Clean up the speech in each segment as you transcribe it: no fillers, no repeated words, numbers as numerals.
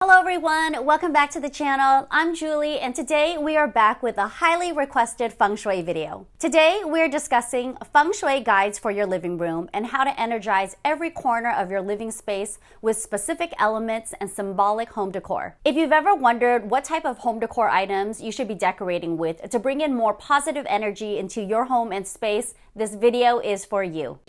Hello everyone, welcome back to the channel. I'm Julie and today we are back with a highly requested Feng Shui video. Today we are discussing Feng Shui guides for your living room and how to energize every corner of your living space with specific elements and symbolic home decor. If you've ever wondered what type of home decor items you should be decorating with to bring in more positive energy into your home and space, this video is for you.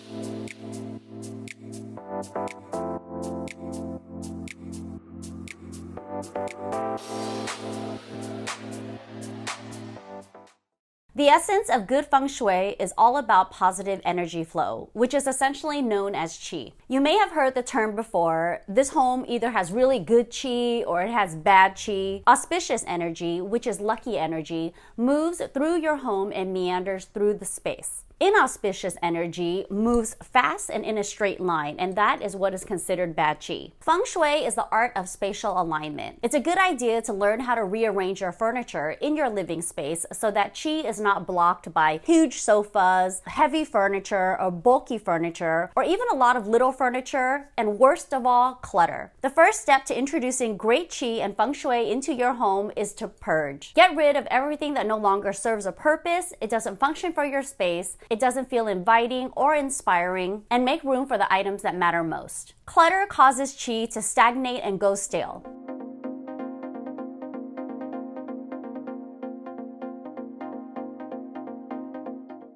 The essence of good Feng Shui is all about positive energy flow, which is essentially known as Qi. You may have heard the term before. This home either has really good Qi or it has bad Qi. Auspicious energy, which is lucky energy, moves through your home and meanders through the space. Inauspicious energy moves fast and in a straight line, and that is what is considered bad Qi. Feng Shui is the art of spatial alignment. It's a good idea to learn how to rearrange your furniture in your living space so that Qi is not blocked by huge sofas, heavy furniture, or bulky furniture, or even a lot of little furniture, and worst of all, clutter. The first step to introducing great Qi and Feng Shui into your home is to purge. Get rid of everything that no longer serves a purpose, it doesn't function for your space, it doesn't feel inviting or inspiring, and make room for the items that matter most. Clutter causes Qi to stagnate and go stale.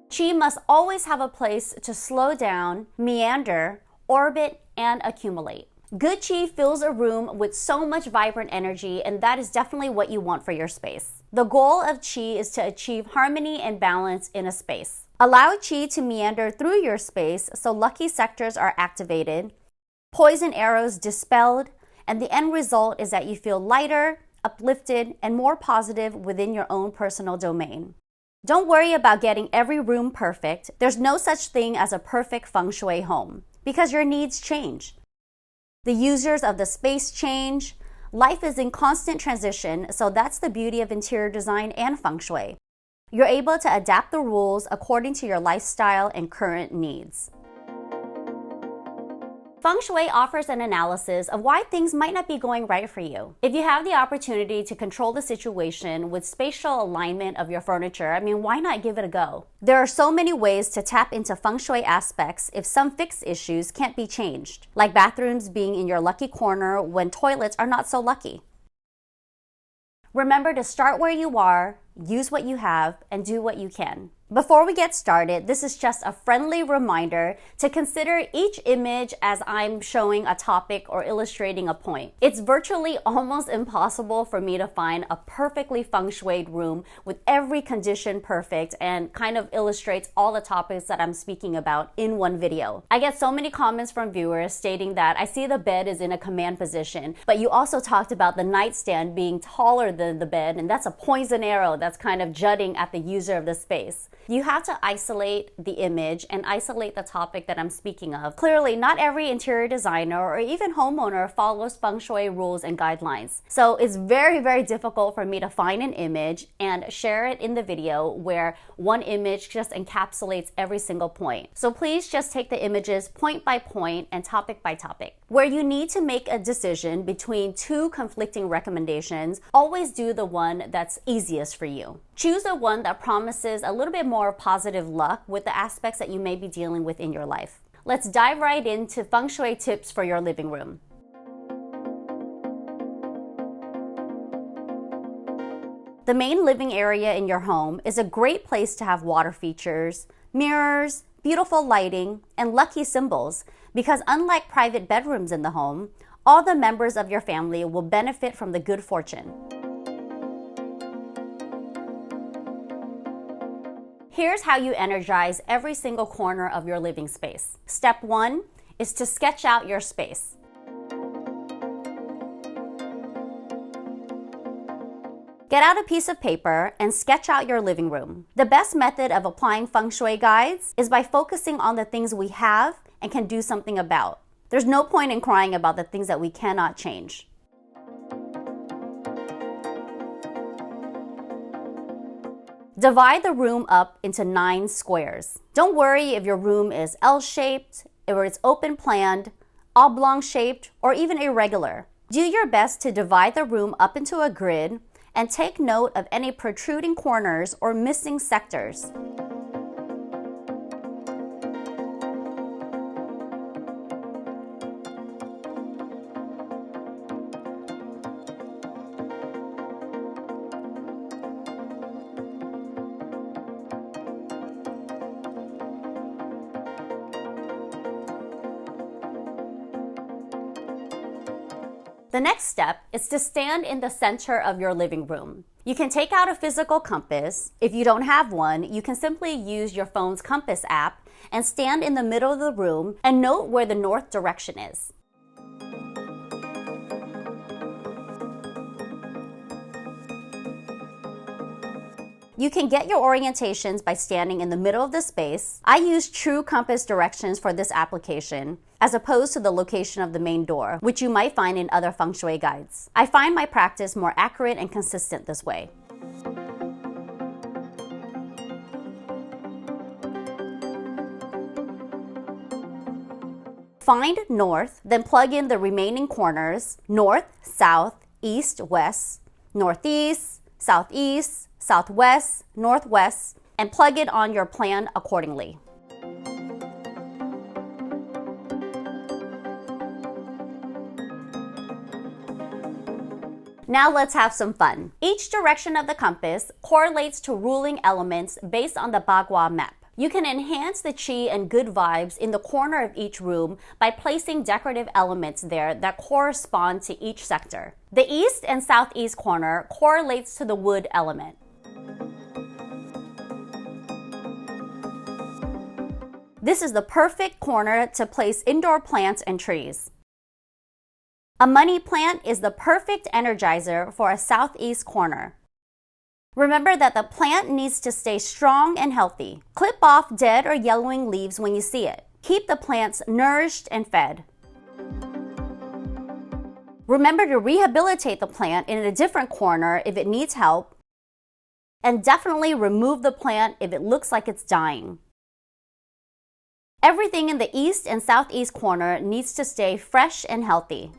Qi must always have a place to slow down, meander, orbit, and accumulate. Good Qi fills a room with so much vibrant energy, and that is definitely what you want for your space. The goal of Qi is to achieve harmony and balance in a space. Allow Qi to meander through your space so lucky sectors are activated, poison arrows dispelled, and the end result is that you feel lighter, uplifted, and more positive within your own personal domain. Don't worry about getting every room perfect. There's no such thing as a perfect Feng Shui home because your needs change. The users of the space change. Life is in constant transition, so that's the beauty of interior design and Feng Shui. You're able to adapt the rules according to your lifestyle and current needs. Feng Shui offers an analysis of why things might not be going right for you. If you have the opportunity to control the situation with spatial alignment of your furniture, why not give it a go? There are so many ways to tap into Feng Shui aspects if some fixed issues can't be changed, like bathrooms being in your lucky corner when toilets are not so lucky. Remember to start where you are, use what you have, and do what you can. Before we get started, this is just a friendly reminder to consider each image as I'm showing a topic or illustrating a point. It's virtually almost impossible for me to find a perfectly feng shuied room with every condition perfect and kind of illustrates all the topics that I'm speaking about in one video. I get so many comments from viewers stating that I see the bed is in a command position, but you also talked about the nightstand being taller than the bed, and that's a poison arrow that's kind of jutting at the user of the space. You have to isolate the image and isolate the topic that I'm speaking of. Clearly, not every interior designer or even homeowner follows Feng Shui rules and guidelines. So it's very, very difficult for me to find an image and share it in the video where one image just encapsulates every single point. So please just take the images point by point and topic by topic. Where you need to make a decision between two conflicting recommendations, always do the one that's easiest for you. Choose the one that promises a little bit more positive luck with the aspects that you may be dealing with in your life. Let's dive right into Feng Shui tips for your living room. The main living area in your home is a great place to have water features, mirrors, beautiful lighting, and lucky symbols because unlike private bedrooms in the home, all the members of your family will benefit from the good fortune. Here's how you energize every single corner of your living space. Step 1 is to sketch out your space. Get out a piece of paper and sketch out your living room. The best method of applying Feng Shui guides is by focusing on the things we have and can do something about. There's no point in crying about the things that we cannot change. Divide the room up into 9 squares. Don't worry if your room is L-shaped, or it's open-planned, oblong-shaped, or even irregular. Do your best to divide the room up into a grid and take note of any protruding corners or missing sectors. The next step is to stand in the center of your living room. You can take out a physical compass. If you don't have one, you can simply use your phone's compass app and stand in the middle of the room and note where the north direction is. You can get your orientations by standing in the middle of the space. I use true compass directions for this application, as opposed to the location of the main door, which you might find in other Feng Shui guides. I find my practice more accurate and consistent this way. Find north, then plug in the remaining corners: north, south, east, west, northeast, southeast, southwest, northwest, and plug it on your plan accordingly. Now let's have some fun. Each direction of the compass correlates to ruling elements based on the Bagua map. You can enhance the qi and good vibes in the corner of each room by placing decorative elements there that correspond to each sector. The east and southeast corner correlates to the wood element. This is the perfect corner to place indoor plants and trees. A money plant is the perfect energizer for a southeast corner. Remember that the plant needs to stay strong and healthy. Clip off dead or yellowing leaves when you see it. Keep the plants nourished and fed. Remember to rehabilitate the plant in a different corner if it needs help, and definitely remove the plant if it looks like it's dying. Everything in the east and southeast corner needs to stay fresh and healthy.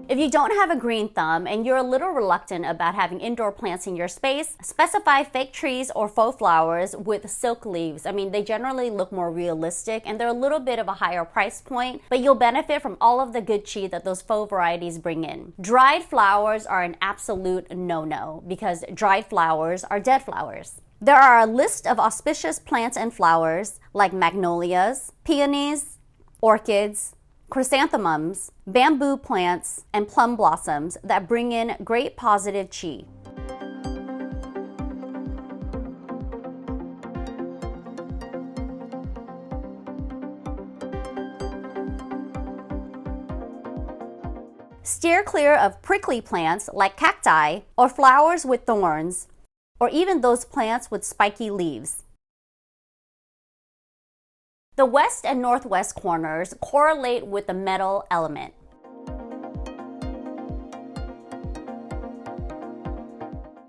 If you don't have a green thumb and you're a little reluctant about having indoor plants in your space, specify fake trees or faux flowers with silk leaves. I mean, they generally look more realistic and they're a little bit of a higher price point, but you'll benefit from all of the good qi that those faux varieties bring in. Dried flowers are an absolute no-no because dried flowers are dead flowers. There are a list of auspicious plants and flowers like magnolias, peonies, orchids, chrysanthemums, bamboo plants, and plum blossoms that bring in great positive qi. Steer clear of prickly plants like cacti or flowers with thorns, or even those plants with spiky leaves. The west and northwest corners correlate with the metal element.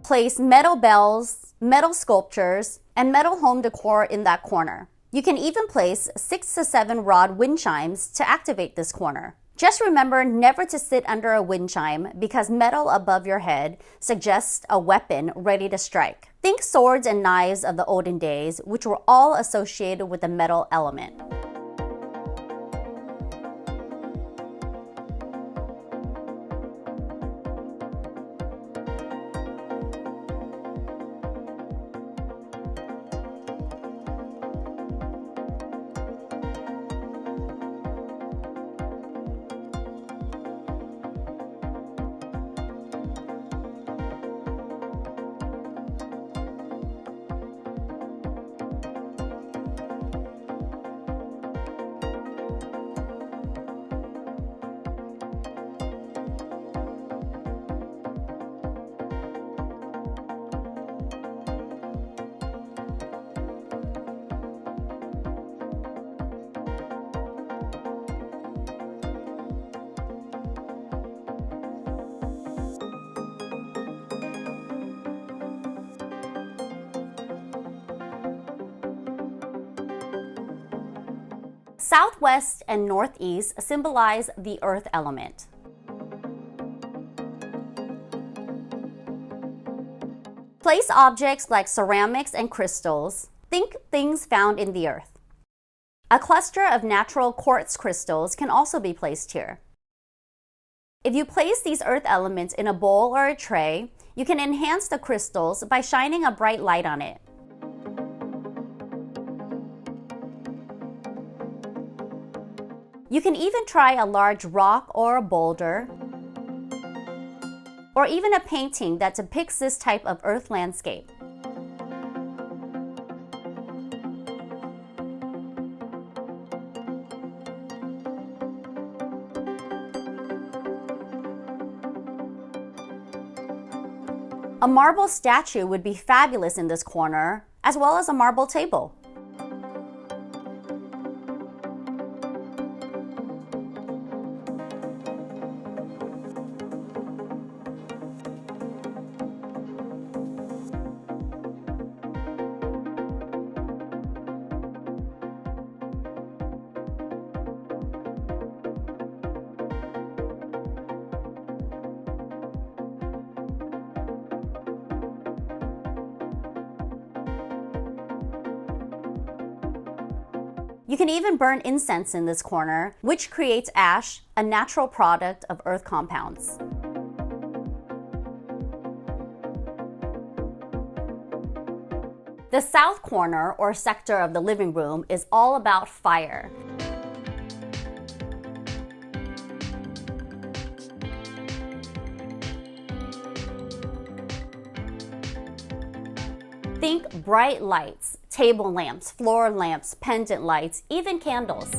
Place metal bells, metal sculptures, and metal home decor in that corner. You can even place 6 to 7 rod wind chimes to activate this corner. Just remember never to sit under a wind chime because metal above your head suggests a weapon ready to strike. Think swords and knives of the olden days, which were all associated with the metal element. southwest and northeast symbolize the earth element. Place objects like ceramics and crystals. Think things found in the earth. A cluster of natural quartz crystals can also be placed here. If you place these earth elements in a bowl or a tray, you can enhance the crystals by shining a bright light on it. You can even try a large rock or a boulder, or even a painting that depicts this type of earth landscape. A marble statue would be fabulous in this corner, as well as a marble table. You can even burn incense in this corner, which creates ash, a natural product of earth compounds. The south corner or sector of the living room is all about fire. Think bright lights, table lamps, floor lamps, pendant lights, even candles.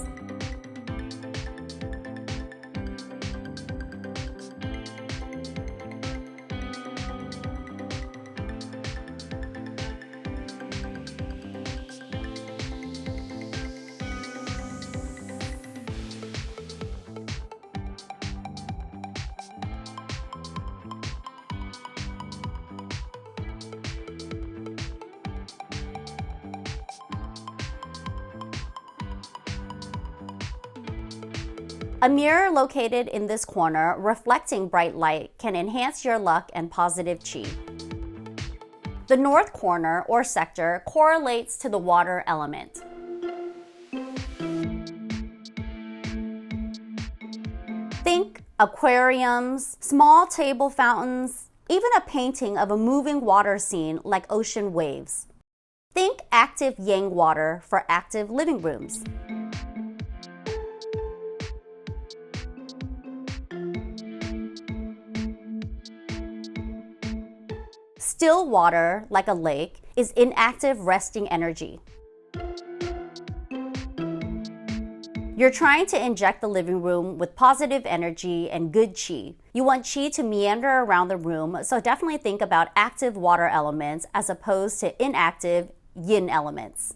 A mirror located in this corner, reflecting bright light, can enhance your luck and positive chi. The north corner or sector correlates to the water element. Think aquariums, small table fountains, even a painting of a moving water scene like ocean waves. Think active yang water for active living rooms. Still water, like a lake, is inactive resting energy. You're trying to inject the living room with positive energy and good chi. You want chi to meander around the room, so definitely think about active water elements as opposed to inactive yin elements.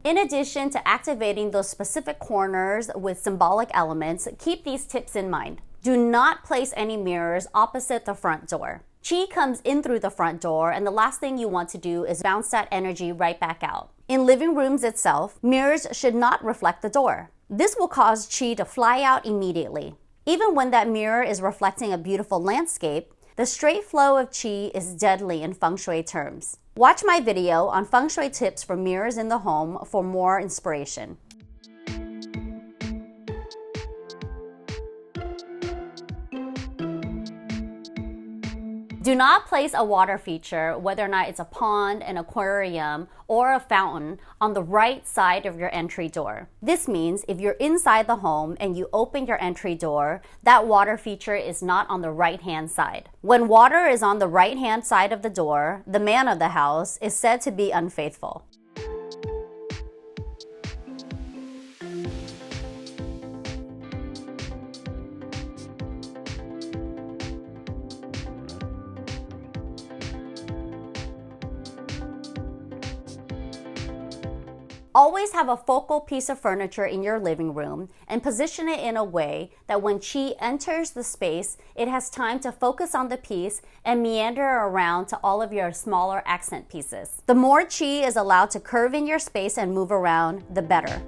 In addition to activating those specific corners with symbolic elements, keep these tips in mind. Do not place any mirrors opposite the front door. Chi comes in through the front door, and the last thing you want to do is bounce that energy right back out. In living rooms itself, mirrors should not reflect the door. This will cause chi to fly out immediately. Even when that mirror is reflecting a beautiful landscape, the straight flow of chi is deadly in Feng Shui terms. Watch my video on Feng Shui tips for mirrors in the home for more inspiration. Do not place a water feature, whether or not it's a pond, an aquarium, or a fountain, on the right side of your entry door. This means if you're inside the home and you open your entry door, that water feature is not on the right-hand side. When water is on the right-hand side of the door, the man of the house is said to be unfaithful. Always have a focal piece of furniture in your living room and position it in a way that when Qi enters the space, it has time to focus on the piece and meander around to all of your smaller accent pieces. The more Qi is allowed to curve in your space and move around, the better.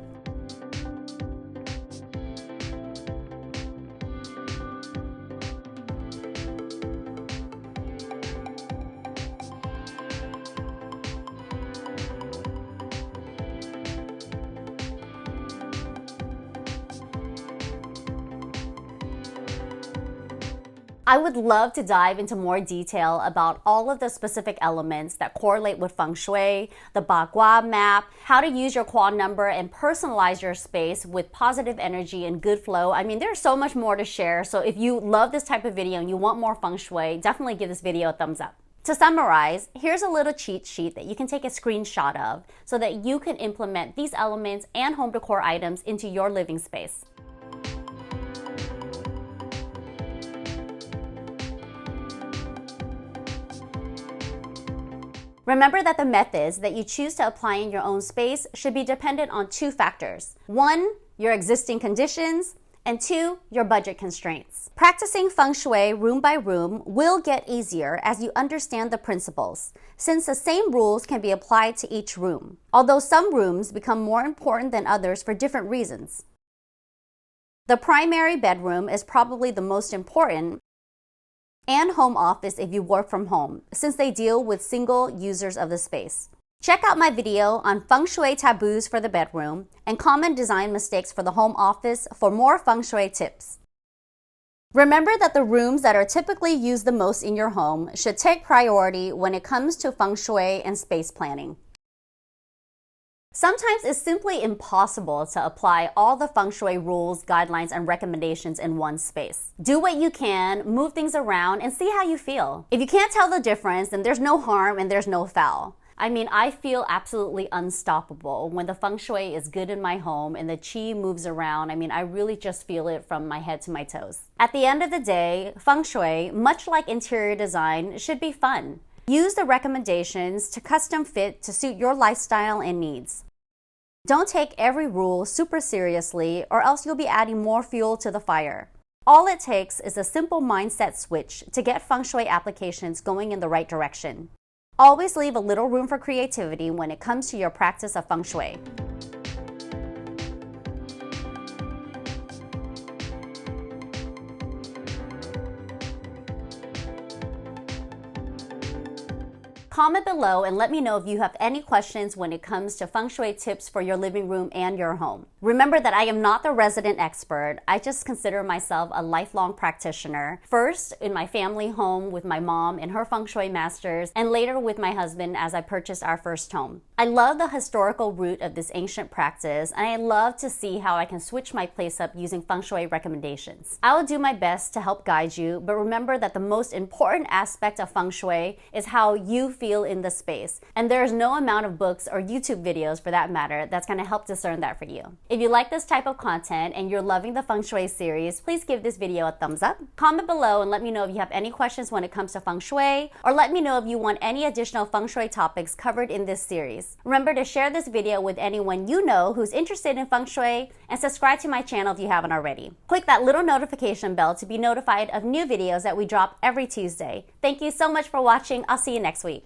I would love to dive into more detail about all of the specific elements that correlate with Feng Shui, the Bagua map, how to use your quad number and personalize your space with positive energy and good flow. I mean, there's so much more to share. So if you love this type of video and you want more Feng Shui, definitely give this video a thumbs up. To summarize, here's a little cheat sheet that you can take a screenshot of so that you can implement these elements and home decor items into your living space. Remember that the methods that you choose to apply in your own space should be dependent on two factors. One, your existing conditions, and two, your budget constraints. Practicing Feng Shui room by room will get easier as you understand the principles, since the same rules can be applied to each room, although some rooms become more important than others for different reasons. The primary bedroom is probably the most important, and home office if you work from home, since they deal with single users of the space. Check out my video on Feng Shui taboos for the bedroom and common design mistakes for the home office for more Feng Shui tips. Remember that the rooms that are typically used the most in your home should take priority when it comes to Feng Shui and space planning. Sometimes it's simply impossible to apply all the Feng Shui rules, guidelines, and recommendations in one space. Do what you can, move things around, and see how you feel. If you can't tell the difference, then there's no harm and there's no foul. I mean, I feel absolutely unstoppable when the Feng Shui is good in my home and the Qi moves around. I mean, I really just feel it from my head to my toes. At the end of the day, Feng Shui, much like interior design, should be fun. Use the recommendations to custom fit to suit your lifestyle and needs. Don't take every rule super seriously or else you'll be adding more fuel to the fire. All it takes is a simple mindset switch to get Feng Shui applications going in the right direction. Always leave a little room for creativity when it comes to your practice of Feng Shui. Comment below and let me know if you have any questions when it comes to Feng Shui tips for your living room and your home. Remember that I am not the resident expert. I just consider myself a lifelong practitioner. First, in my family home with my mom and her Feng Shui masters, and later with my husband as I purchased our first home. I love the historical root of this ancient practice, and I love to see how I can switch my place up using Feng Shui recommendations. I will do my best to help guide you, but remember that the most important aspect of Feng Shui is how you feel in the space. And there's no amount of books or YouTube videos for that matter that's going to help discern that for you. If you like this type of content and you're loving the Feng Shui series, please give this video a thumbs up. Comment below and let me know if you have any questions when it comes to Feng Shui, or let me know if you want any additional Feng Shui topics covered in this series. Remember to share this video with anyone you know who's interested in Feng Shui, and subscribe to my channel if you haven't already. Click that little notification bell to be notified of new videos that we drop every Tuesday. Thank you so much for watching. I'll see you next week.